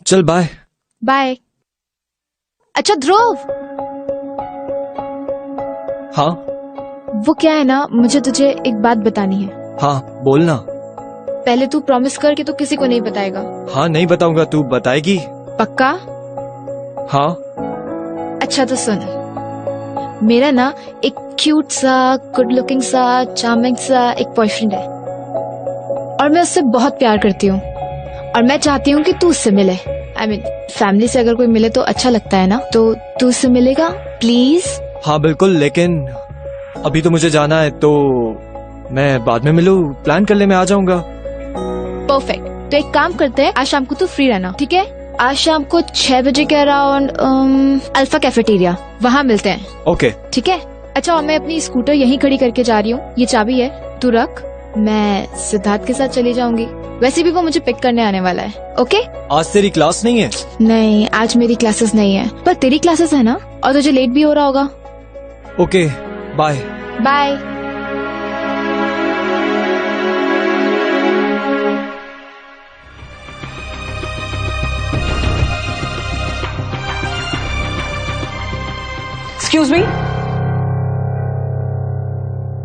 चल bye. Bye. अच्छा ध्रुव, हाँ वो क्या है ना, मुझे तुझे एक बात बतानी है। हाँ बोलना। पहले तू प्रॉमिस कर कि तू किसी को नहीं बताएगा। हाँ नहीं बताऊंगा, तू बताएगी? पक्का? हाँ। अच्छा तो सुन, मेरा ना एक क्यूट सा, गुड लुकिंग सा, चार्मिंग सा एक बॉयफ्रेंड है और मैं उससे बहुत प्यार करती हूँ और मैं चाहती हूँ कि तू उससे मिले। I mean, फैमिली से अगर कोई मिले तो अच्छा लगता है ना, तो तू उससे मिलेगा प्लीज? हाँ बिल्कुल, लेकिन अभी तो मुझे जाना है, तो मैं बाद में मिलूं, प्लान कर ले, मैं आ जाऊंगा। परफेक्ट। तो एक काम करते हैं, आज शाम को तू फ्री रहना, ठीक है? आज शाम को 6 बजे के अराउंड अल्फा कैफेटेरिया, वहाँ मिलते हैं। ओके ठीक है। अच्छा, और मैं अपनी स्कूटर यहीं खड़ी करके जा रही हूँ, ये चाबी है, तू रख। मैं सिद्धार्थ के साथ चली जाऊंगी, वैसे भी वो मुझे पिक करने आने वाला है। ओके? आज तेरी क्लास नहीं है? नहीं, आज मेरी क्लासेस नहीं है, पर तेरी क्लासेस है ना, और तुझे लेट भी हो रहा होगा। Okay bye. Bye. Excuse me,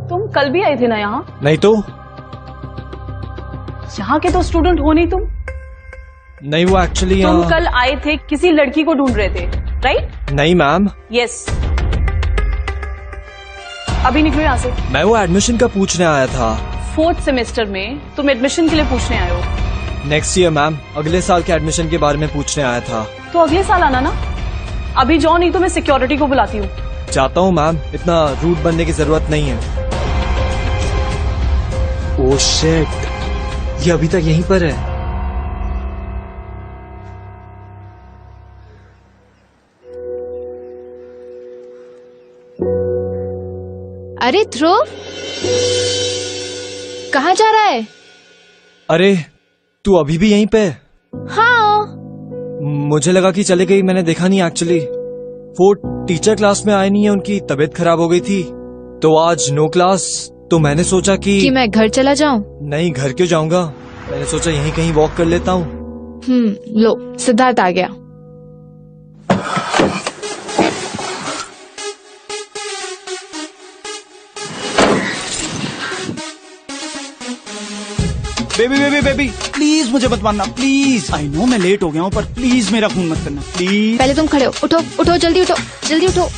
तुम कल भी आए थे ना यहाँ? नहीं तो? यहाँ के तो स्टूडेंट हो नहीं तुम। नहीं, वो एक्चुअली तुम कल आए थे, किसी लड़की को ढूंढ रहे थे, राइट? नहीं मैम। यस। अभी निकलो यहाँ से। मैं वो एडमिशन का पूछने आया था। 4th सेमेस्टर में तुम एडमिशन के लिए पूछने आए हो? नेक्स्ट ईयर मैम, अगले साल के एडमिशन के बारे में पूछने आया था। तो अगले साल आना ना। अभी जाओ, नहीं तो मैं सिक्योरिटी को बुलाती हूँ। चाहता हूँ मैम, इतना रूड बनने की जरूरत नहीं है। ओह शिट, ये अभी तक यहीं पर है। अरे ध्रुव, कहाँ जा रहा है? अरे तू अभी भी यहीं पे? हाँ। मुझे लगा कि चले गई, मैंने देखा नहीं एक्चुअली। वो टीचर क्लास में आए नहीं है, उनकी तबीयत खराब हो गई थी, तो आज नो क्लास। तो मैंने सोचा कि मैं घर चला जाऊं? नहीं, घर क्यों जाऊंगा, मैंने सोचा यहीं कहीं वॉक कर लेता हूँ। लो, सिद्धार्थ आ गया। बेबी बेबी बेबी प्लीज मुझे मत मारना, प्लीज। आई नो मैं लेट हो गया हूँ, पर प्लीज मेरा खून मत करना, प्लीज। पहले तुम खड़े हो, उठो उठो, जल्दी उठो, जल्दी उठो।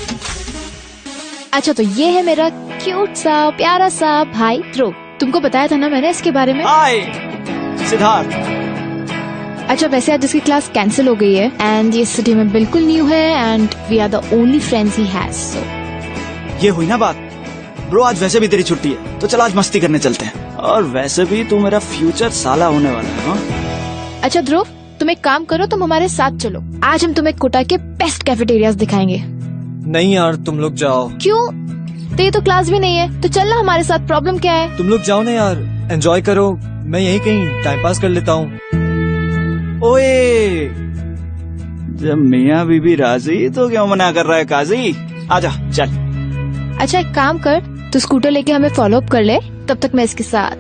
अच्छा, तो ये है मेरा क्यूट सा प्यारा सा भाई ध्रुव। तुमको बताया था ना मैंने इसके बारे में। हाय सिद्धार्थ। अच्छा, वैसे आज इसकी क्लास कैंसिल हो गई है एंड ये सिटी में बिल्कुल न्यू है and we are the only friends ही हैज। सो ये हुई ना बात। ब्रो आज वैसे भी तेरी छुट्टी है, तो चल आज मस्ती करने चलते हैं। और वैसे भी तू मेरा फ्यूचर साला होने वाला है। हाँ? अच्छा ध्रुव, तुम एक काम करो, तुम हमारे साथ चलो। आज हम तुम्हें कोटा के बेस्ट कैफेटेरियाज दिखाएंगे। नहीं यार, तुम लोग जाओ। क्यों? तो ये तो क्लास भी नहीं है, तो चलना हमारे साथ, प्रॉब्लम क्या है? तुम लोग जाओ ना यार, एंजॉय करो, मैं यहीं कहीं टाइम पास कर लेता हूँ। ओए, जब मियाँ बीबी राजी तो क्यों मना कर रहा है काजी? आजा चल। अच्छा एक काम कर, तू स्कूटर लेके हमें फॉलो अप कर ले, तब तक मैं इसके साथ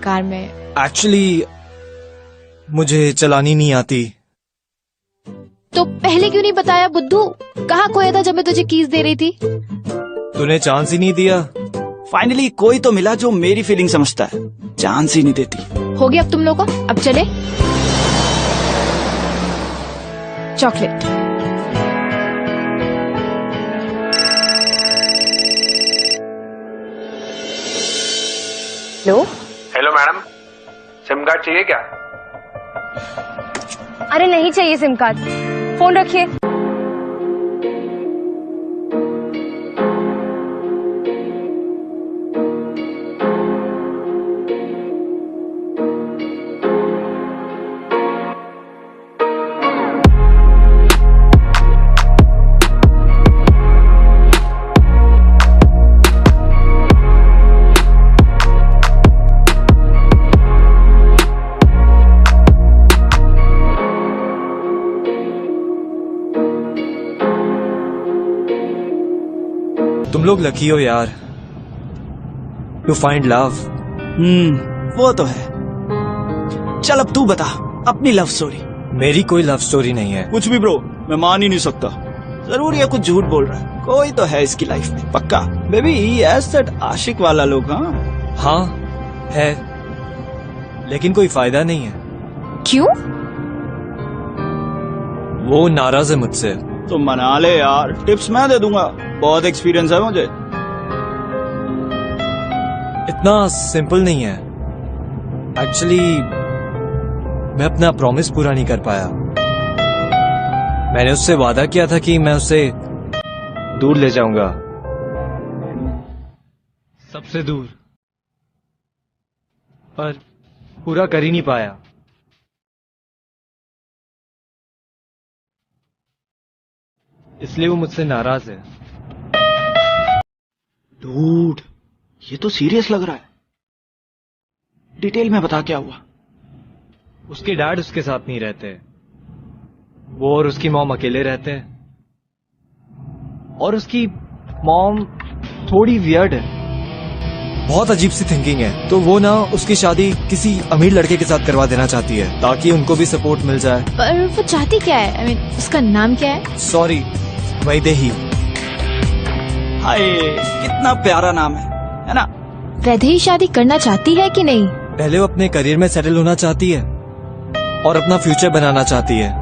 कार में। एक्चुअली मुझे चलानी नहीं आती। तो पहले क्यों नहीं बताया बुद्धू? कहाँ खोया था जब मैं तुझे कीज दे रही थी? तूने चांस ही नहीं दिया। फाइनली कोई तो मिला जो मेरी फीलिंग समझता है, चांस ही नहीं देती। हो गया अब तुम लोगों को, अब चले। Chocolate. Hello. Hello madam, SIM card चाहिए क्या? अरे नहीं चाहिए सिम कार्ड, फोन रखिए। तुम लोग लकी हो यार, टू फाइंड लव। वो तो है। चल अब तू बता अपनी लव स्टोरी। मेरी कोई लव स्टोरी नहीं है। कुछ भी ब्रो, मैं मान ही नहीं सकता। जरूर ये कुछ झूठ बोल रहा है। कोई तो है इसकी लाइफ में पक्का। बेबी एज दैट आशिक वाला लोग। हाँ हाँ है, लेकिन कोई फायदा नहीं है। क्यों? वो नाराज है मुझसे। तो मना ले यार, टिप्स मैं दे दूंगा, बहुत एक्सपीरियंस है मुझे। इतना सिंपल नहीं है। एक्चुअली मैं अपना प्रॉमिस पूरा नहीं कर पाया। मैंने उससे वादा किया था कि मैं उसे दूर ले जाऊंगा, सबसे दूर, पर पूरा कर ही नहीं पाया। इसलिए वो मुझसे नाराज है। डूड, ये तो सीरियस लग रहा है। डिटेल में बता क्या हुआ। उसके डैड उसके साथ नहीं रहते, वो और उसकी मॉम अकेले रहते हैं। और उसकी मॉम थोड़ी वियर्ड है, बहुत अजीब सी थिंकिंग है। तो वो ना उसकी शादी किसी अमीर लड़के के साथ करवा देना चाहती है ताकि उनको भी सपोर्ट मिल जाए। पर वो चाहती क्या है? I mean, उसका नाम क्या है? सॉरी, वैदेही। हाय, कितना प्यारा नाम है ना? वैदेही शादी करना चाहती है कि नहीं? पहले वो अपने करियर में सेटल होना चाहती है और अपना फ्यूचर बनाना चाहती है।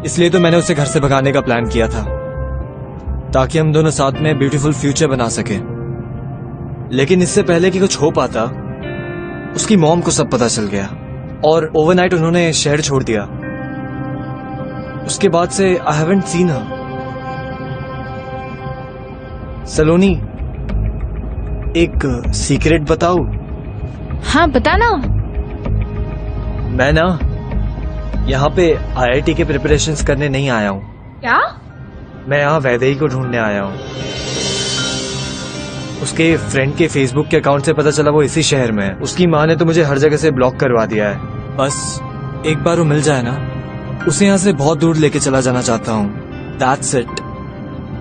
इसलिए तो मैंने उसे घर से भगाने का प्लान किया था ताकि हम दोनों साथ में ब्यूटीफुल फ्यूचर बना सके। लेकिन इससे पहले कि कुछ हो पाता, उसकी मॉम को सब पता चल गया और ओवरनाइट उन्होंने शहर छोड़ दिया। उसके बाद से आई हैवंट सीन हर। सलोनी, एक सीक्रेट बताऊं? हाँ बता ना। मैं ना यहाँ पे आईआईटी के प्रिपरेशंस करने नहीं आया हूँ। क्या? मैं यहाँ वैदेही को ढूंढने आया हूँ। उसके फ्रेंड के फेसबुक के अकाउंट से पता चला वो इसी शहर में है। उसकी माँ ने तो मुझे हर जगह से ब्लॉक करवा दिया है। बस एक बार वो मिल जाए ना, उसे यहाँ से बहुत दूर लेके चला जाना चाहता हूँ। That's it।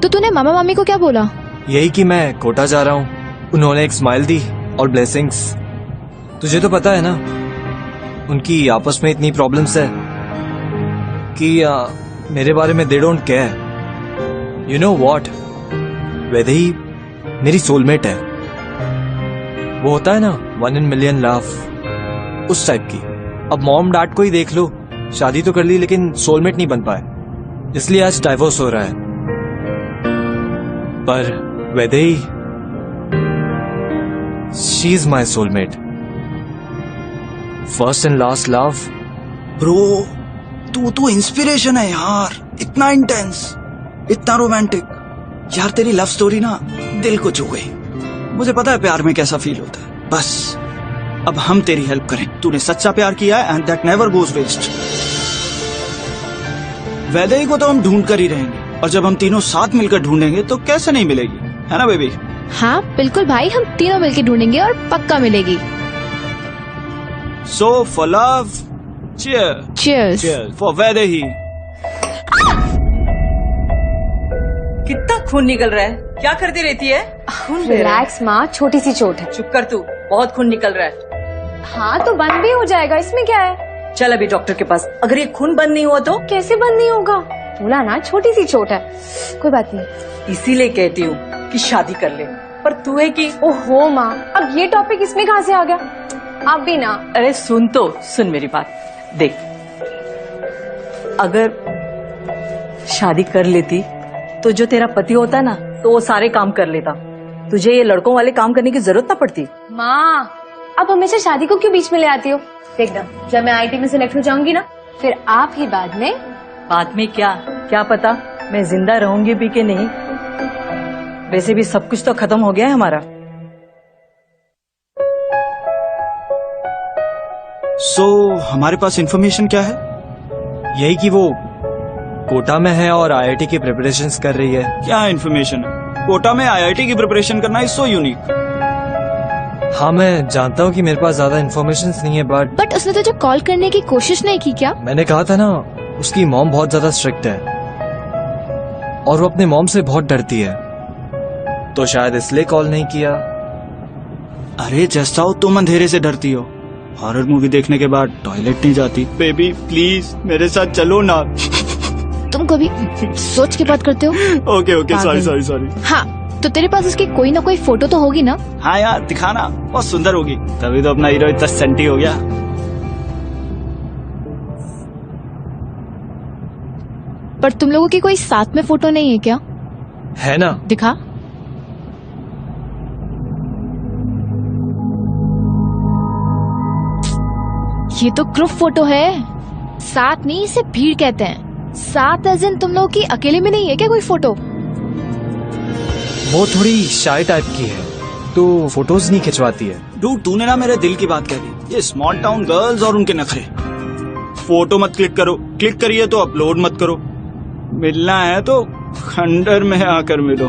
तो तूने मामा मामी को क्या बोला? यही कि मैं कोटा जा रहा हूँ। उन्होंने एक स्माइल दी और ब्लेसिंग्स। तुझे तो पता है ना, उनकी आपस में इतनी प्रॉब्लम्स है कि मेरे बारे में they don't care. You know what, Vaidehi मेरी सोलमेट है। वो होता है ना 1 in million लव, उस टाइप की। अब मॉम डैड को ही देख लो, शादी तो कर ली लेकिन सोलमेट नहीं बन पाए, इसलिए आज डाइवोर्स हो रहा है। पर Vaidehi, she is my soulmate, first and last love. Bro, तू तो इंस्पिरेशन है यार। इतना इंटेंस, इतना रोमांटिक। यार तेरी लव स्टोरी ना दिल को छू गई। मुझे पता है प्यार में कैसा फील होता है। बस अब हम तेरी हेल्प करें। तूने सच्चा प्यार किया है and that never goes waste. Vaidehi को तो हम ढूंढ कर ही रहेंगे, और जब हम तीनों साथ मिलकर ढूंढेंगे तो कैसे नहीं मिलेगी, है ना बेबी? हाँ बिल्कुल भाई, हम तीनों मिलके ढूंढेंगे और पक्का मिलेगी। So for love, cheers. Cheers. Cheers for Vaidehi. कितना खून निकल रहा है, क्या करती रहती है? खून बह रहा है। रिलैक्स माँ, छोटी सी चोट है। चुप कर तू, बहुत खून निकल रहा है। हाँ तो बंद भी हो जाएगा, इसमें क्या है? चल अभी डॉक्टर के पास। अगर ये खून बंद नहीं हुआ तो? कैसे बंद नहीं होगा? बोला ना छोटी सी चोट है, कोई बात नहीं। इसीलिए कहती हूँ कि शादी कर ले, पर तू है कि ओहो माँ, अब ये टॉपिक इसमें कहाँ से आ गया? आप भी ना। अरे सुन तो, सुन मेरी बात। देख, अगर शादी कर लेती तो जो तेरा पति होता ना, तो वो सारे काम कर लेता। तुझे ये लड़कों वाले काम करने की जरूरत ना पड़ती। माँ, अब हमेशा शादी को क्यों बीच में ले आती हो? देखना, जब मैं आईटी में सिलेक्ट हो जाऊंगी ना, फिर आप ही बाद में क्या पता मैं जिंदा रहूंगी भी कि नहीं। वैसे भी सब कुछ तो खत्म हो गया है हमारा। So हमारे पास इंफॉर्मेशन क्या है? यही कि वो कोटा में है और आईआईटी की प्रिपरेशंस कर रही है। क्या इंफॉर्मेशन है? कोटा में आईआईटी की प्रिपरेशन करना इज सो यूनिक। हाँ मैं जानता हूँ कि मेरे पास ज्यादा इन्फॉर्मेशन नहीं है, बट उसने तुझे कॉल करने की कोशिश नहीं की क्या? मैंने कहा था ना, उसकी मॉम बहुत ज्यादा स्ट्रिक्ट है और वो अपने मॉम से बहुत डरती है, तो शायद इसलिए कॉल नहीं किया। अरे जस्ताओ, तुम अंधेरे से डरती हो, हॉरर मूवी देखने के बाद टॉयलेट नहीं जाती। बेबी प्लीज मेरे साथ चलो ना। तुम कभी सोच के बात करते हो? ओके ओके सॉरी पागल। Sorry sorry. हाँ, तो तेरे पास उसकी कोई ना कोई फोटो तो होगी ना? हाँ यार दिखाना, बहुत सुंदर होगी, तभी तो अपना हीरो इतना सेंटी हो गया। पर तुम लोगों की कोई साथ में फोटो नहीं है क्या? है ना? दिखा। ये तो ग्रुप फोटो है, साथ नहीं, इसे भीड़ कहते हैं। साथ एज इन तुम लोगों की अकेले में नहीं है क्या कोई फोटो? वो थोड़ी शाय टाइप की है तो फोटोज नहीं खिंचवाती है। डूड तूने ना मेरे दिल की बात कह दी। ये स्मॉल टाउन गर्ल्स और उनके नखरे। फोटो मत क्लिक करो, क्लिक करिए तो अपलोड मत करो। मिलना है तो खंडर में आकर मिलो।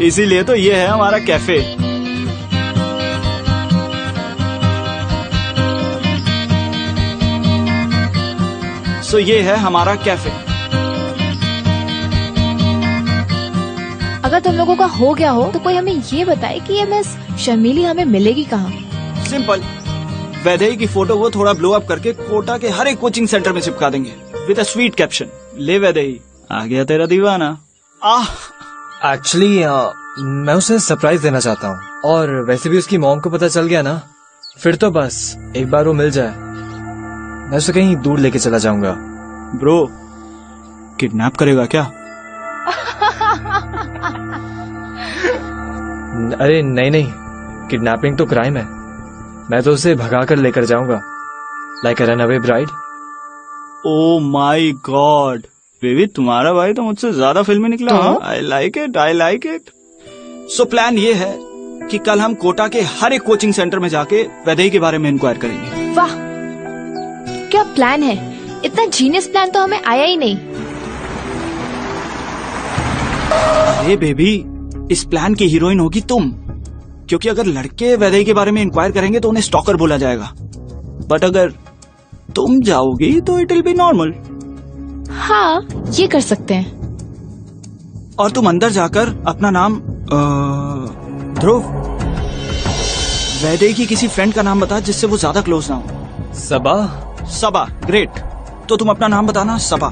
इसीलिए तो ये है हमारा कैफे। सो ये है हमारा कैफे। अगर तुम लोगों का हो गया हो तो कोई हमें ये बताए कि ये मिस शर्मीली हमें मिलेगी कहाँ? सिंपल, वैदेही की फोटो को थोड़ा ब्लो अप करके कोटा के हर एक कोचिंग सेंटर में चिपका देंगे विद अ स्वीट कैप्शन, ले वैदेही आ गया तेरा दीवाना। एक्चुअली मैं उसे सरप्राइज देना चाहता हूँ, और वैसे भी उसकी मॉम को पता चल गया ना, फिर तो बस एक बार वो मिल जाए मैं उसे कहीं दूर लेके चला जाऊंगा। ब्रो किडनैप करेगा क्या? अरे नहीं नहीं, किडनैपिंग तो क्राइम है। मैं तो उसे भगा कर लेकर जाऊंगा, like a runaway bride. Oh my god baby, तुम्हारा भाई तो मुझसे ज्यादा फिल्मी निकला। तो? I like it, I like it. So plan ये है कि कल हम कोटा के हर एक कोचिंग सेंटर में जाके वैदेही के बारे में इंक्वायर करेंगे। वाह, क्या प्लान है! इतना जीनियस प्लान तो हमें आया ही नहीं। अरे बेबी, इस प्लान की हीरोइन होगी तुम, क्योंकि अगर लड़के वैदेही के बारे में इंक्वायर करेंगे तो उन्हें स्टॉकर बोला जाएगा, बट अगर तुम जाओगी तो इट विल बी नॉर्मल। हाँ, ये कर सकते हैं। और तुम अंदर जाकर अपना नाम ध्रुव, वैदेही की किसी फ्रेंड का नाम बता जिससे वो ज्यादा क्लोज ना हो। सबा? सबा, ग्रेट। तो तुम अपना नाम बताना सबा,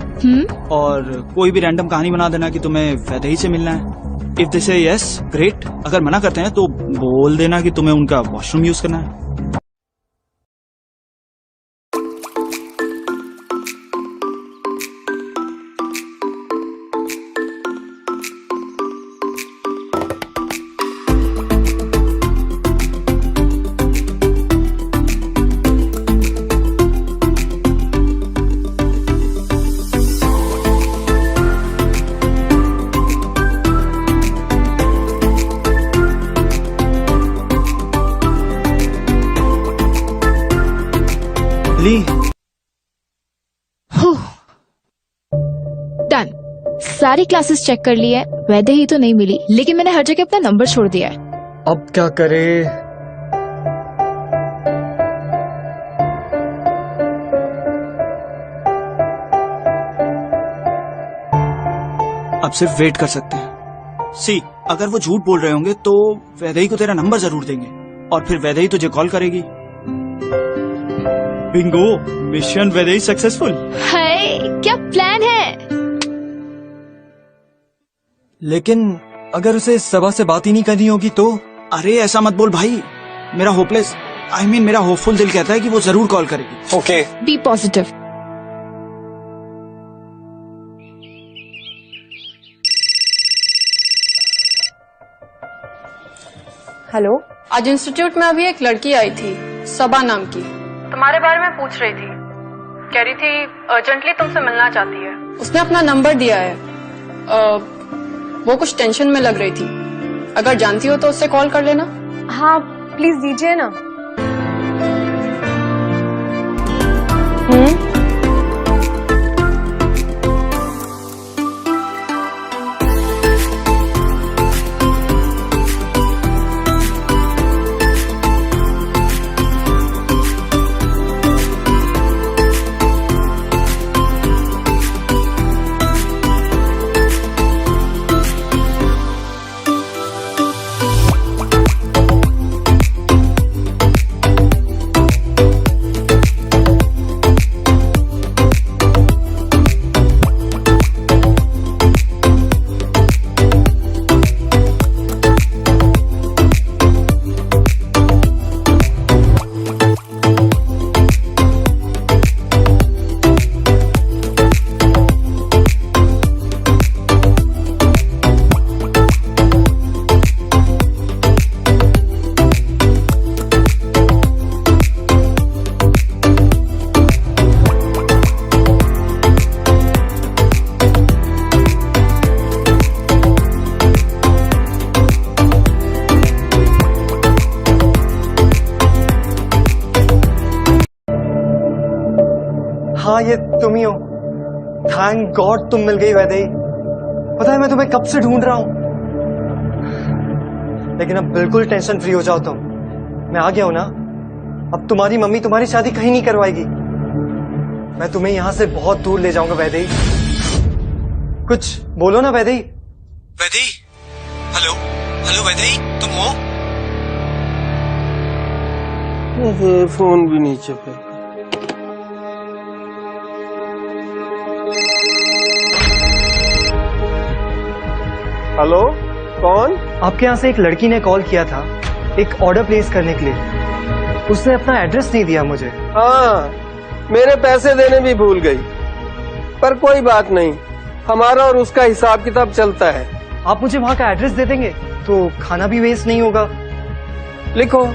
और कोई भी रैंडम कहानी बना देना कि तुम्हें वैदेही से मिलना है। इफ दे से यस, ग्रेट। अगर मना करते हैं तो बोल देना कि तुम्हें उनका वॉशरूम यूज करना है। ली, डन। सारी क्लासेस चेक कर ली है, वैदेही तो नहीं मिली, लेकिन मैंने हर जगह अपना नंबर छोड़ दिया है। अब क्या करे? अब सिर्फ वेट कर सकते हैं। सी, अगर वो झूठ बोल रहे होंगे तो वैदेही को तेरा नंबर जरूर देंगे, और फिर वैदेही तुझे कॉल करेगी। Bingo, mission Vaidehi successful. Hi, क्या प्लान है! लेकिन अगर उसे सबा से बात ही नहीं करनी होगी तो? अरे ऐसा मत बोल भाई, मेरा होपलेस मेरा होपफुल दिल कहता है कि वो जरूर कॉल करेगी। ओके। Be positive. हेलो, आज इंस्टीट्यूट में अभी एक लड़की आई थी, सबा नाम की। तुम्हारे बारे में पूछ रही थी, कह रही थी अर्जेंटली तुमसे मिलना चाहती है। उसने अपना नंबर दिया है। वो कुछ टेंशन में लग रही थी, अगर जानती हो तो उससे कॉल कर लेना। हाँ प्लीज दीजिए ना। हाँ ये तुम ही हो। थैंक गॉड तुम मिल गई वैदेही। पता है मैं तुम्हें कब से ढूंढ रहा हूँ, लेकिन अब बिल्कुल टेंशन फ्री हो जाओ तुम। मैं आ गया हूं ना, अब तुम्हारी मम्मी तुम्हारी शादी कहीं नहीं करवाएगी। मैं तुम्हें यहां से बहुत दूर ले जाऊंगा वैदेही। कुछ बोलो ना वैदेही। वैदेही, हेलो हेलो वैदेही, तुम हो? फोन भी नहीं चुका। हेलो, कौन? आपके यहाँ से एक लड़की ने कॉल किया था एक ऑर्डर प्लेस करने के लिए। उसने अपना एड्रेस नहीं दिया मुझे। हाँ, मेरे पैसे देने भी भूल गई, पर कोई बात नहीं, हमारा और उसका हिसाब किताब चलता है। आप मुझे वहां का एड्रेस दे देंगे तो खाना भी वेस्ट नहीं होगा। लिखो।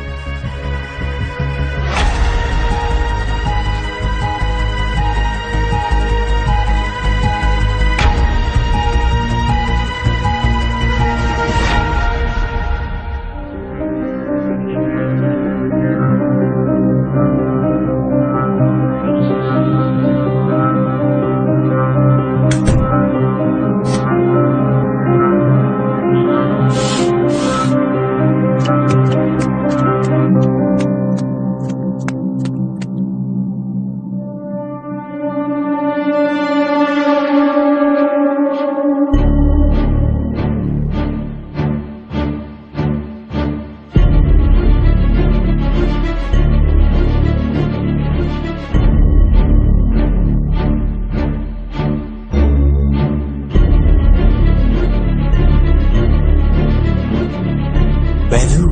वैदू,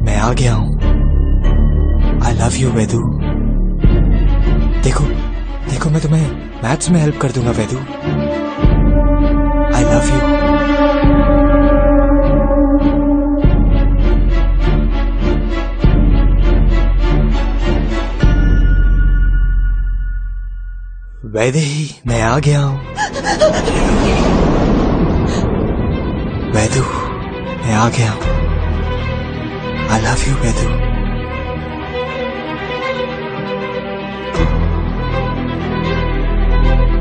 मैं आ गया हूं। I love you Vaidu. देखो देखो, मैं तुम्हें मैथ्स में हेल्प कर दूंगा Vaidu. I love you. Vaidehi, मैं आ गया हूं। वैदू, मैं आ गया हूं। I love you, वैदू।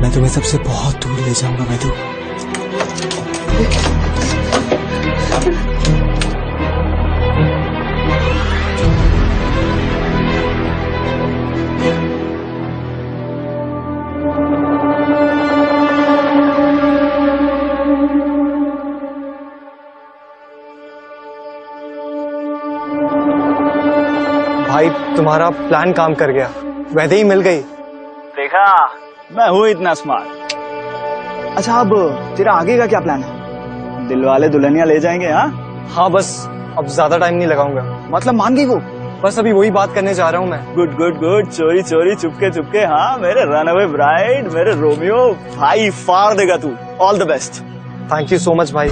मैं तुम्हें सबसे बहुत दूर ले जाऊंगा वैदू। भाई, तुम्हारा प्लान काम कर गया, वैदेही मिल गई। देखा, मैं हूँ इतना स्मार्ट। अच्छा, अब तेरा आगे का क्या प्लान है? दिलवाले दुल्हनिया ले जाएंगे? हाँ बस, अब ज्यादा टाइम नहीं लगाऊंगा। मतलब मान गई वो? बस अभी वही बात करने जा रहा हूँ मैं। गुड गुड गुड, चोरी चोरी चुपके चुपके। हाँ, मेरे रनअवे ब्राइड, मेरे रोमियो भाई, फाड़ देगा तू। All the best. Thank you so much भाई।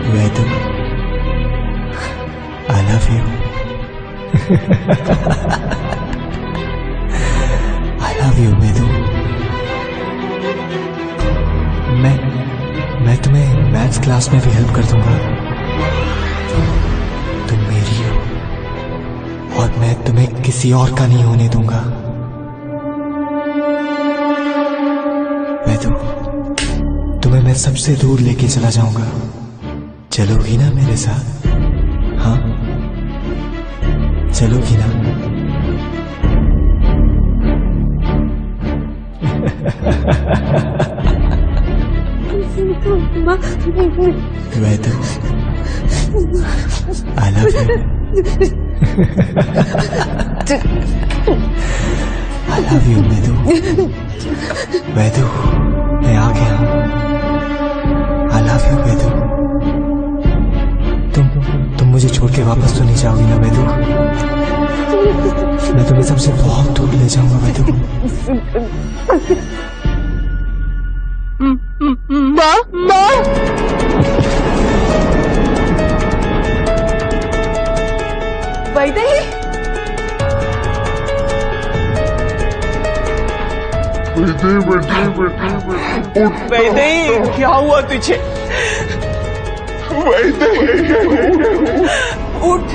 Vaidu, I love you. I love you Vaidu. मैं तुम्हें मैथ्स क्लास में भी हेल्प कर दूंगा। तुम मेरी हो और मैं तुम्हें किसी और का नहीं होने दूंगा। वैदू, तुम्हें मैं सबसे दूर लेके चला जाऊंगा। चलोगी ना मेरे साथ? हाँ, चलोगी ना? Vaidu, I love you. I love you Vaidu. Vaidu, मैं आ गया हूँ। I love you Vaidu. तुम मुझे छोड़ के वापस तो नहीं जाओगी ना वैदू? मैं तुम्हें सबसे बहुत दूर ले जाऊंगा वैदू। वैदेही, वैदेही, क्या हुआ तुझे? उठ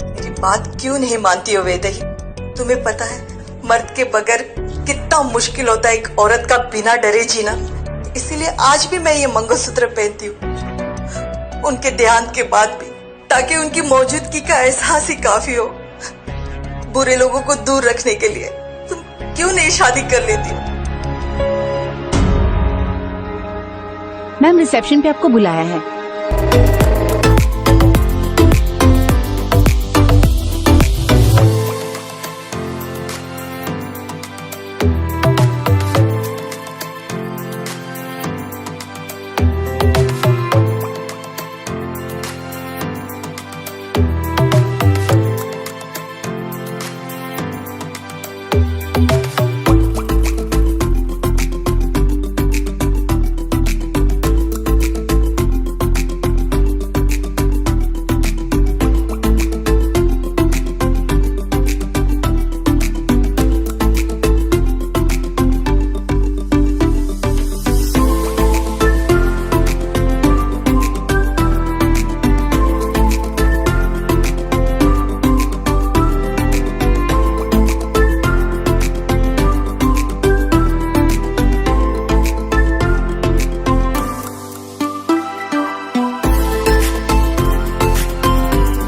मेरी बात क्यों नहीं मानती हो वेदई? तुम्हें पता है मर्द के बगैर कितना मुश्किल होता है एक औरत का बिना डरे जीना। इसीलिए आज भी मैं ये मंगलसूत्र पहनती हूँ, उनके देहांत के बाद भी, ताकि उनकी मौजूदगी का एहसास ही काफी हो बुरे लोगों को दूर रखने के लिए। तुम क्यों नहीं शादी कर लेती हो? मैम रिसेप्शन पे आपको बुलाया है।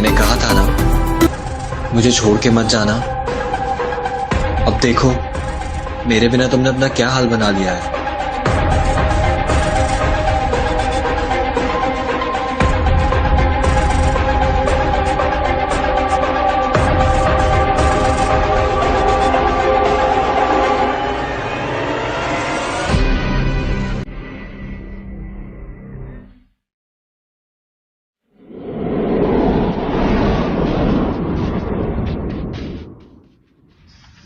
मैंने कहा था ना, मुझे छोड़ के मत जाना। अब देखो, मेरे बिना तुमने अपना क्या हाल बना लिया है।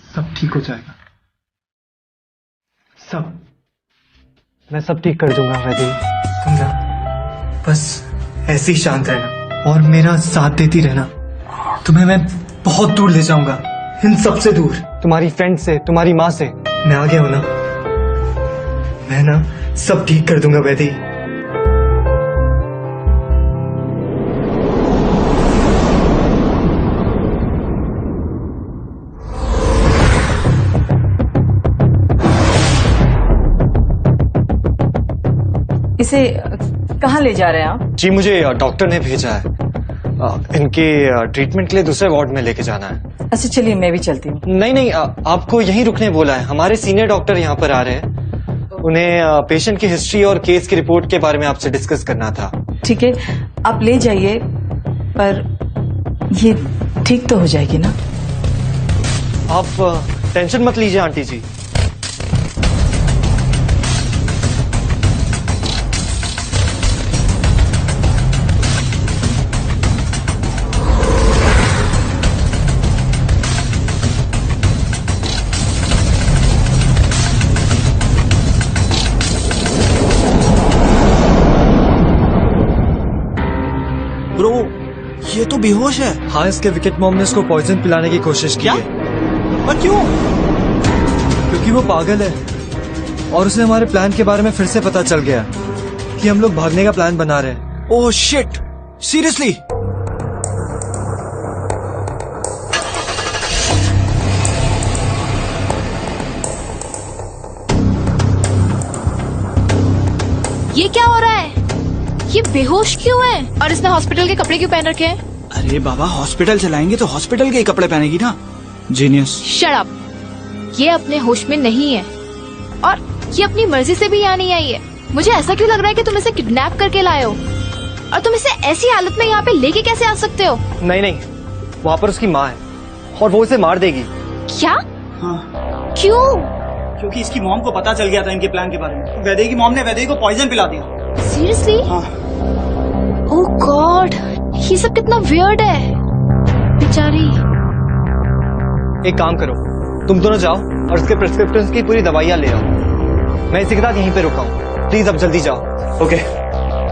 सब ठीक हो जाएगा, सब। मैं सब ठीक कर दूंगा वैदे, समझा? बस ऐसे ही शांत रहना और मेरा साथ देती रहना। तुम्हें मैं बहुत दूर ले जाऊंगा, इन सब से दूर, तुम्हारी फ्रेंड से, तुम्हारी माँ से। मैं आ गया हूं ना, मैं ना सब ठीक कर दूंगा वैदे। इसे कहाँ ले जा रहे हैं आप? जी मुझे डॉक्टर ने भेजा है, इनके ट्रीटमेंट के लिए दूसरे वार्ड में लेके जाना है। अच्छा चलिए मैं भी चलती हूँ। नहीं नहीं, आपको यहीं रुकने बोला है। हमारे सीनियर डॉक्टर यहाँ पर आ रहे हैं, उन्हें पेशेंट की हिस्ट्री और केस की रिपोर्ट के बारे में आपसे डिस्कस करना था। ठीक है, आप ले जाइए, पर ये ठीक तो हो जाएगी ना? आप टेंशन मत लीजिए आंटी जी। ब्रो, ये तो बेहोश है। हाँ, इसके विकेट मॉम ने इसको पॉइजन पिलाने की कोशिश की क्या? है। पर क्यों? क्योंकि वो पागल है और उसे हमारे प्लान के बारे में फिर से पता चल गया कि हम लोग भागने का प्लान बना रहे हैं। Oh shit, seriously? ये क्या हो रहा है? ये बेहोश क्यों है? और इसने हॉस्पिटल के कपड़े क्यों पहन रखे हैं? अरे बाबा, हॉस्पिटल चलाएंगे तो हॉस्पिटल के ही कपड़े पहनेगी ना। जीनियस। Shut up. ये अपने होश में नहीं है और ये अपनी मर्जी से भी यहाँ नहीं आई है। मुझे ऐसा क्यों लग रहा है कि तुम इसे किडनैप करके लाए हो, और तुम इसे ऐसी हालत में यहाँ पे लेके कैसे आ सकते हो? नहीं नहीं, वहाँ पर उसकी माँ है और वो उसे मार देगी। क्या? हाँ, क्यों? क्योंकि इसकी मॉम को पता चल गया था इनके प्लान के बारे में। वैदे की मॉम ने वैदे को पॉइजन पिला दिया। सीरियसली? हाँ। ओह गॉड, ये सब कितना वियर्ड है। बेचारी। एक काम करो, तुम दोनों जाओ और उसके प्रिस्क्रिप्शन की पूरी दवाइयाँ ले आओ। मैं इसी के साथ यहीं पे रुका हूँ, प्लीज अब जल्दी जाओ। ओके?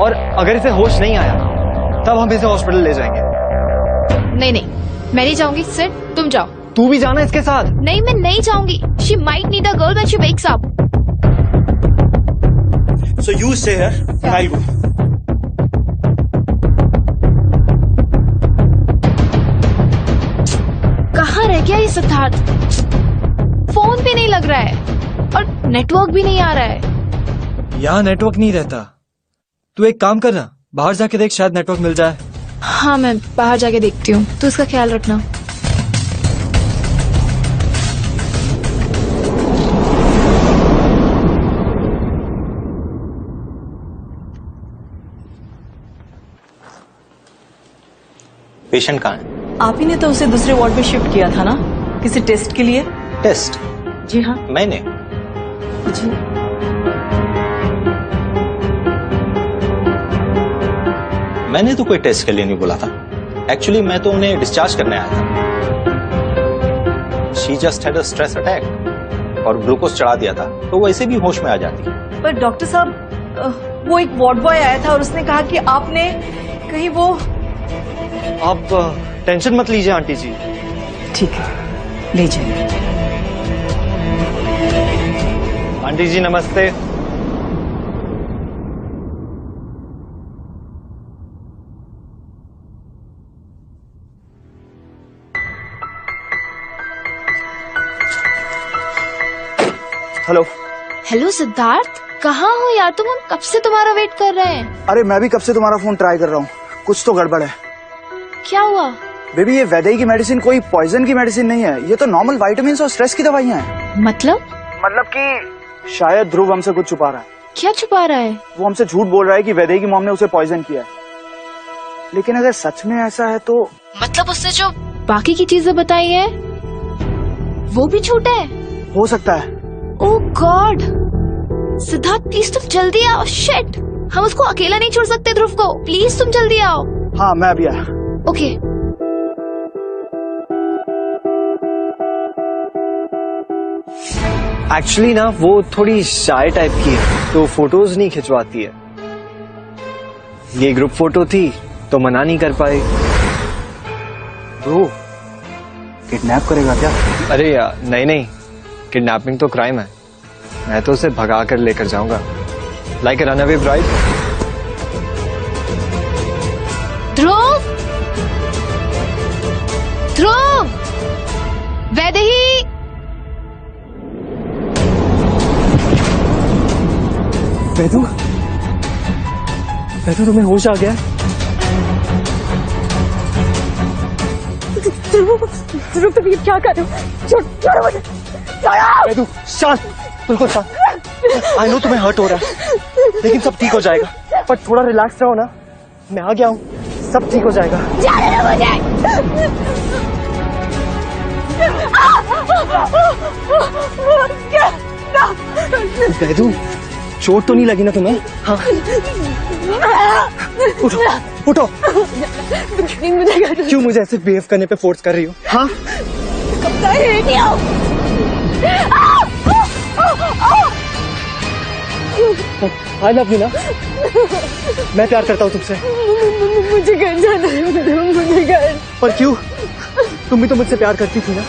और अगर इसे होश नहीं आया तब हम इसे हॉस्पिटल ले जाएंगे। नहीं नहीं, मैं नहीं जाऊंगी। सिड, तुम जाओ। तू भी जाना इसके साथ। नहीं, मैं नहीं चाहूंगी। She might need a girl when she wakes up. So you stay here, and I'll go. कहाँ रह गया ये सिद्धार्थ? फोन भी नहीं लग रहा है और नेटवर्क भी नहीं आ रहा है। यहाँ नेटवर्क नहीं रहता। तू एक काम करना, बाहर जाके देख, शायद नेटवर्क मिल जाए। हाँ, मैं बाहर जाके देखती हूँ, तो इसका ख्याल रखना। पेशेंट कहाँ है? आप ही ने तो उसे दूसरे वार्ड में शिफ्ट किया था ना, किसी टेस्ट के लिए? टेस्ट? जी हाँ। मैंने? जी। मैंने तो कोई टेस्ट के लिए नहीं बोला था। एक्चुअली मैं तो उन्हें डिस्चार्ज करने आया था। She just had a stress attack और ग्लूकोज चढ़ा दिया था, तो वैसे भी होश में आ जाती। पर डॉक्टर साहब, वो एक वार्ड बॉय आया था और उसने कहा कि आपने कहीं वो। आप टेंशन मत लीजिए आंटी जी। ठीक है, ले जाइए। आंटी जी नमस्ते। हेलो। हेलो सिद्धार्थ, कहाँ हो यार तुम? हम कब से तुम्हारा वेट कर रहे हैं। अरे मैं भी कब से तुम्हारा फोन ट्राई कर रहा हूँ, कुछ तो गड़बड़ है। क्या हुआ? बेबी ये वैदई की मेडिसिन कोई पॉइजन की मेडिसिन नहीं है, ये तो नॉर्मल विटामिन और स्ट्रेस की दवाइयाँ हैं। मतलब कि शायद ध्रुव हमसे कुछ छुपा रहा है। क्या छुपा रहा है? वो हमसे झूठ बोल रहा है कि वैदई की मॉम ने उसे पॉइजन किया है, लेकिन अगर सच में ऐसा है तो मतलब उसने जो बाकी की चीजें बताई है वो भी झूठ है? हो सकता है। ओह गॉड, सिद्धार्थ प्लीज तुम जल्दी आओ। शिट, हम उसको अकेला नहीं छोड़ सकते ध्रुव को। प्लीज तुम जल्दी आओ। हाँ मैं अभी आया। ओके। एक्चुअली ना वो थोड़ी शाय टाइप की है, तो फोटोज नहीं खिंचवाती है। ये ग्रुप फोटो थी तो मना नहीं कर पाई। ध्रुव किडनैप करेगा क्या? अरे यार नहीं नहीं, किडनैपिंग तो क्राइम है। मैं तो उसे भगा कर लेकर जाऊंगा, लाइक अ रनअवे ब्राइड। ध्रुव, ध्रुव, वैदेही। वैदू, वैदू तुम्हें होश आ गया? ध्रुव तुम ये क्या कर रहे हो? छोड़ो मुझे। वैदू शांत, बिल्कुल शांत। आई नो तुम्हें हर्ट हो रहा है, लेकिन सब ठीक हो जाएगा। पर थोड़ा रिलैक्स रहो ना, मैं आ गया हूँ, सब ठीक हो जाएगा। जाने दो मुझे। वैदू चोट तो नहीं लगी ना तुम्हें? हाँ उठो उठो। क्यों मुझे ऐसे बिहेव करने पे फोर्स कर रही हो? हाँ आई लव यू ना, मैं प्यार करता हूँ तुमसे। मुझे घर जाना है, मुझे घर। पर क्यों? तुम भी तो मुझसे प्यार करती थी ना?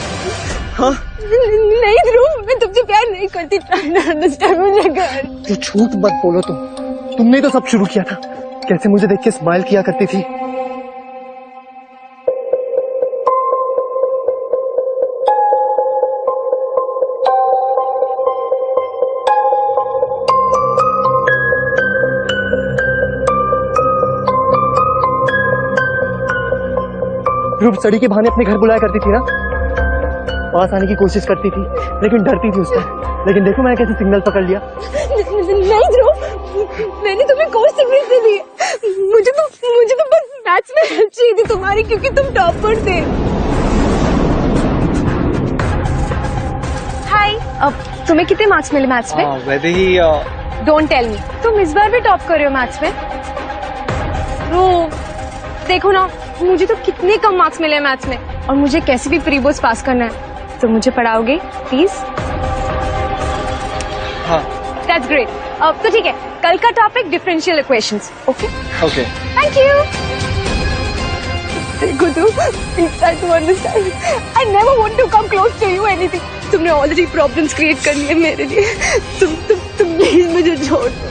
हाँ नहीं ध्रुव, मैं तुमसे प्यार नहीं करती। अंडरस्टैंड, मुझे घर। तू झूठ मत बोलो। तुमने तो सब शुरू किया था। कैसे मुझे देख के स्माइल किया करती थी। ग्रुप स्टडी के बहाने अपने घर बुलाया करती थी ना, पास आने की कोशिश करती थी, लेकिन डरती थी उसका। लेकिन देखो मैंने कैसे सिग्नल पकड़ लिया। नहीं ध्रुव, मैंने तुम्हें कोई सिग्नल नहीं दी। मुझे तो बस मैथ्स में हेल्प चाहिए थी तुम्हारी, क्योंकि तुम टॉपर थे। हाय, अब तुम्हें कितने मार्क्स मिले मैथ्स में? वैसे ही डोंट टेल मी, तुम इस बार भी टॉप कर रहे हो मैथ्स में? देखो ना, मुझे तो कितने कम मार्क्स मिले मैथ्स में, और मुझे कैसे भी प्री बोर्ड्स पास करना है। तो मुझे पढ़ाओगे प्लीज? हाँ दैट्स ग्रेट। अब तो ठीक है, कल का topic differential equations. Okay okay. Thank you. देखो तुम, please try to understand. I never want to come close to you anything. तुमने ऑलरेडी प्रॉब्लम्स क्रिएट कर लिए मेरे लिए. तुम प्लीज मुझे छोड़ दो.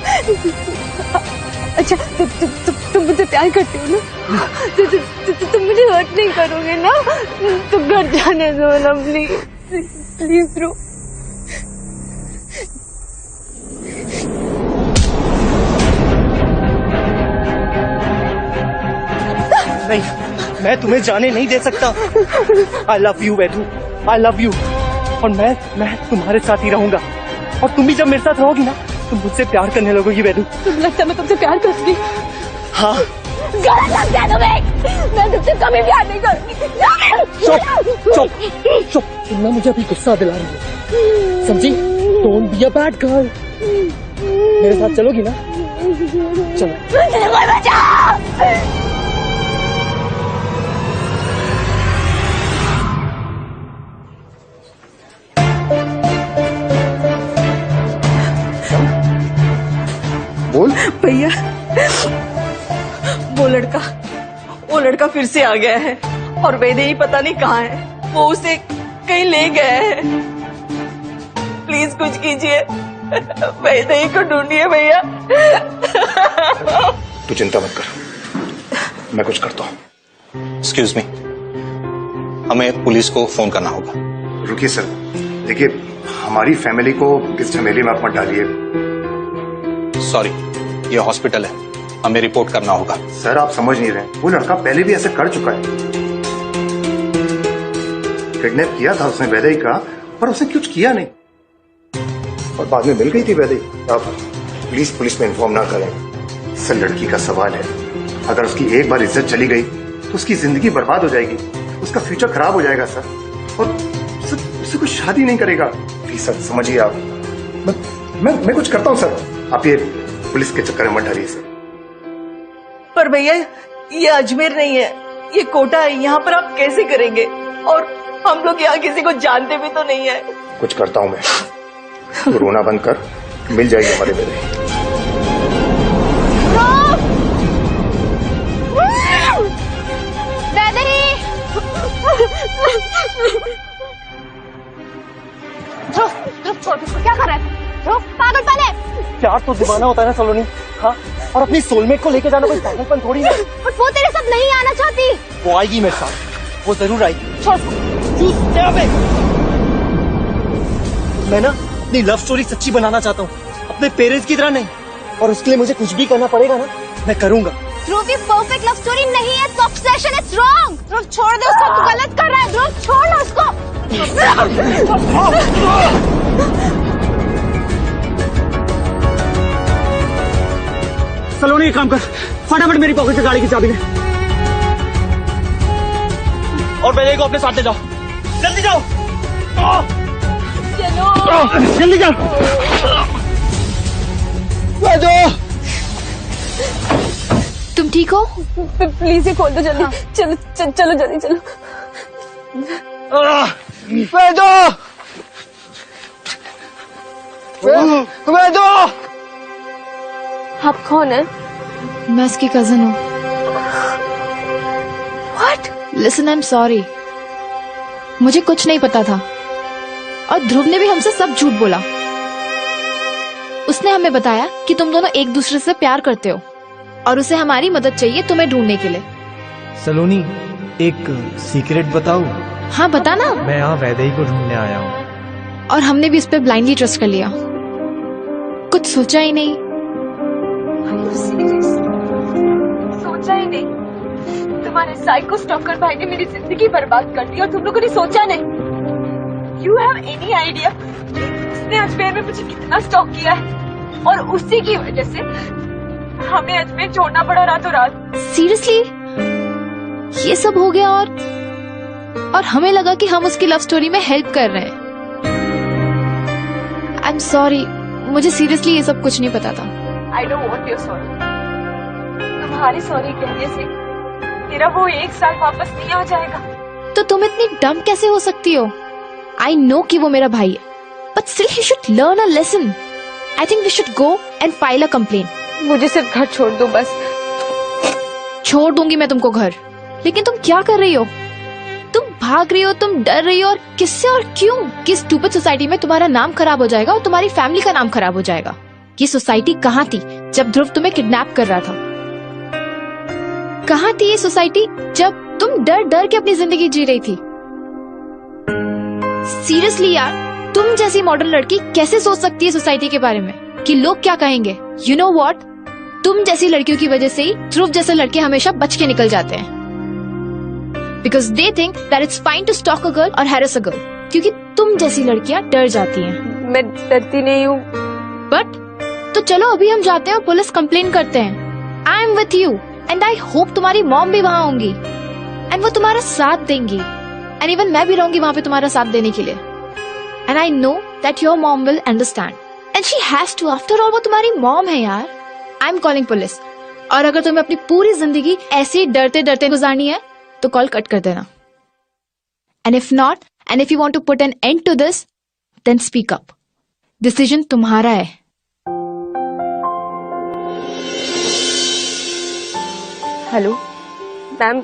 अच्छा तुम मुझे प्यार करते हो ना? तुम मुझे हर्ट नहीं करोगे ना? तुम घर जाने दो ना प्लीज, प्लीज ब्रो. नहीं, मैं तुम्हें जाने नहीं दे सकता. I love you Vaidu, I love you. और मैं तुम्हारे साथ ही रहूंगा. और तुम भी जब मेरे साथ रहोगी ना, तुम मुझसे प्यार करने लगोगी वैदू. तुम्हें लगता है मैं तुमसे प्यार करती? हाँ. गलत समझा तुम्हें. मैं तुमसे कभी प्यार नहीं करूंगी. चुप. तुमने मुझे अभी गुस्सा दिला रही हो, समझी? Don't be a bad girl. मेरे साथ चलोगी ना? चलो. बोल. भैया, वो लड़का फिर से आ गया है और वैदेही पता नहीं कहाँ है. वो उसे कहीं ले गया है. प्लीज कुछ कीजिए. वैदेही को ढूंढिए भैया. तू चिंता मत कर, मैं कुछ करता हूँ. एक्सक्यूज मी, हमें पुलिस को फोन करना होगा. रुकिए सर, देखिए हमारी फैमिली को इस झमेले में आप मत डालिए. सॉरी, ये हॉस्पिटल है, हमें रिपोर्ट करना होगा. सर आप समझ नहीं रहे, वो लड़का पहले भी ऐसे कर चुका है. किडनैप किया था उसने वैदेही का, पर उसने कुछ किया नहीं और बाद में मिल गई थी वैदेही. आप प्लीज पुलिस में इन्फॉर्म ना करें. सर लड़की का सवाल है, अगर उसकी एक बार इज्जत चली गई तो उसकी जिंदगी बर्बाद हो जाएगी, उसका फ्यूचर खराब हो जाएगा सर. और उससे कोई शादी नहीं करेगा. प्लीज सर समझिए आप. मैं कुछ करता हूँ सर, आप ये पुलिस के चक्कर में मत डालिए सर. पर भैया ये अजमेर नहीं है, ये कोटा है. यहाँ पर आप कैसे करेंगे? और हम लोग यहाँ किसी को जानते भी तो नहीं है. कुछ करता हूँ मैं. तो रोना बंद कर, मिल जाएगी हमारे मेरे. क्या कर रहा है? पागल पने. प्यार तो दीवाना होता है ना सलोनी. हाँ, और अपनी सोलमेट को लेके जाना कोई पागलपन थोड़ी है. पर वो तेरे साथ नहीं आना चाहती. वो आएगी मेरे साथ, वो जरूर आएगी. छोड़. मैं ना अपनी लव स्टोरी सच्ची बनाना चाहता हूँ, अपने पेरेंट्स की तरह नहीं. और उसके लिए मुझे कुछ भी करना पड़ेगा ना, मैं करूंगा. ध्रुव ये परफेक्ट लव स्टोरी नहीं है, तो ऑब्सेशन इज रॉन्ग. ध्रुव छोड़ दे उसको, तू गलत कर रहा है. ध्रुव छोड़ ना उसको. सलोनी एक काम कर, फटाफट मेरी पॉकेट से गाड़ी की चाबी ले और वैदेही को अपने साथ ले जाओ. जल्दी जाओ. जल्दी जाओ. तुम ठीक हो? प्लीज ये खोल दो जल्दी. चलो चलो जल्दी चलो. वैदो. आप कौन है? मैं इसकी कजन हूँ. What? Listen, I am sorry. मुझे कुछ नहीं पता था और ध्रुव ने भी हमसे सब झूठ बोला. उसने हमें बताया कि तुम दोनों एक दूसरे से प्यार करते हो और उसे हमारी मदद चाहिए तुम्हें ढूंढने के लिए. सलोनी, एक सीक्रेट बताऊं? हाँ बता ना. मैं यहाँ वैदेही को ढूंढने आया हूँ. और हमने भी इस पे ब्लाइंडली ट्रस्ट कर लिया, कुछ सोचा ही नहीं. सोचा ही नहीं. तुम्हारे साइको स्टॉकर भाई ने मेरी जिंदगी बर्बाद कर दी और तुम लोगों ने सोचा नहीं. यू हैव एनी आइडिया उसने अजमेर में मुझे कितना स्टॉक किया है? और उसी की वजह से हमें अजमेर छोड़ना पड़ा रातों रात. सीरियसली ये सब हो गया और हमें लगा कि हम उसकी लव स्टोरी में हेल्प कर रहे हैं. आई एम सॉरी, मुझे सीरियसली ये सब कुछ नहीं पता था. I don't want your sorry. तुम्हारी सॉरी कहने से मेरा वो एक साल वापस नहीं आ जाएगा. तो तुम इतनी डम कैसे हो सकती हो? आई नो कि वो मेरा भाई है, but still he should learn a lesson. I think we should go and file a complaint. मुझे सिर्फ घर छोड़ दो बस. छोड़ दूंगी मैं तुमको घर, लेकिन तुम क्या कर रही हो? तुम भाग रही हो, तुम डर रही हो, और किससे और क्यों? किस स्टूपिड सोसाइटी में तुम्हारा नाम खराब हो जाएगा और तुम्हारी फैमिली का नाम खराब हो जाएगा। ये सोसाइटी कहाँ थी जब ध्रुव तुम्हें किडनैप कर रहा था? कहाँ थी ये सोसाइटी जब तुम डर डर के अपनी जिंदगी जी रही थी? सीरियसली यार, तुम जैसी मॉडर्न लड़की कैसे सोच सकती है सोसाइटी के बारे में कि लोग क्या कहेंगे? यू नो व्हाट, तुम जैसी लड़कियों की वजह से ही ध्रुव जैसे लड़के हमेशा बच के निकल जाते हैं। Because they think that it's fine to stalk a girl और हैरेस अ गर्ल, क्योंकि तुम जैसी लड़कियां डर जाती हैं। मैं डरती नहीं हूँ। बट तो चलो अभी हम जाते हैं और पुलिस कंप्लेन करते हैं। I am with you and I hope तुम्हारी मॉम भी वहां होंगी एंड वो तुम्हारा साथ देंगी, एंड इवन मैं भी रहूंगी वहां पे तुम्हारा साथ देने के लिए। And I know that your mom will understand and she has to, after all वो तुम्हारी मॉम है यार। आई एम कॉलिंग पुलिस, और अगर तुम्हें अपनी पूरी जिंदगी ऐसे ही डरते डरते गुजारनी है तो कॉल कट कर देना। And if not, and if you want to put an end to this, then speak up. Decision तुम्हारा है। हेलो मैम,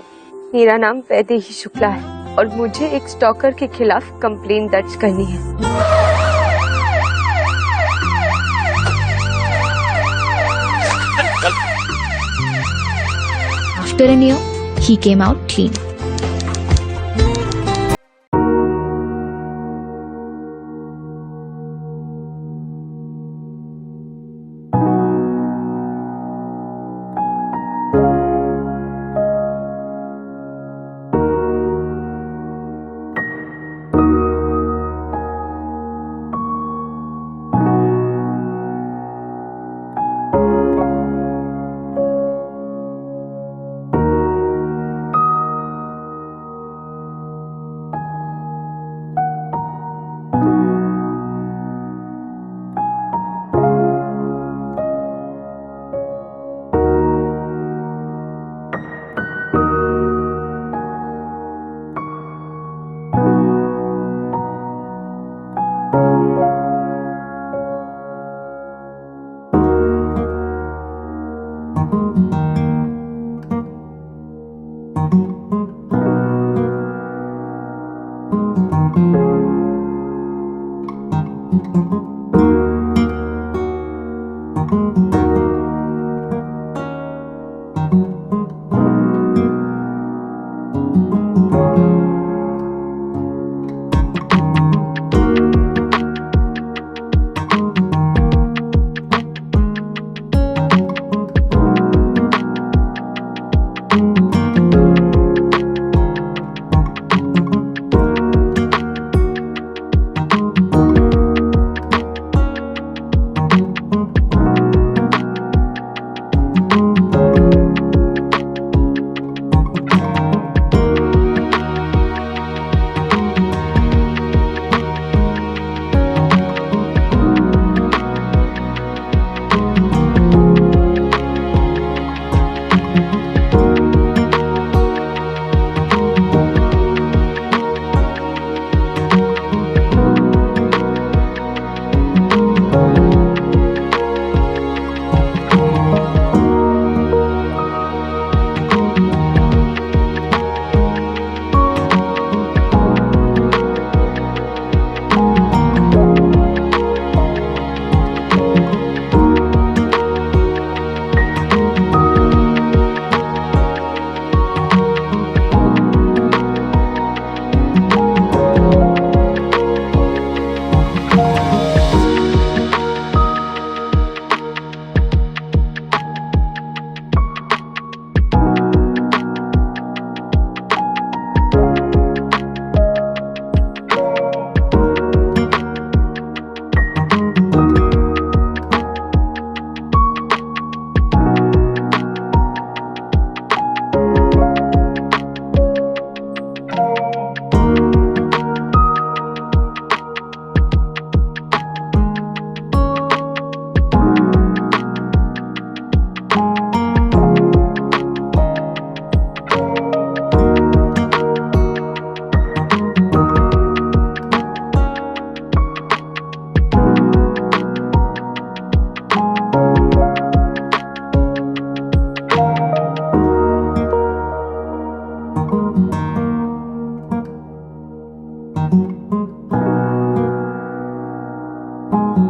मेरा नाम वैदेही शुक्ला है और मुझे एक स्टॉकर के खिलाफ कंप्लेन दर्ज करनी है। After a year, he came out clean.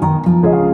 है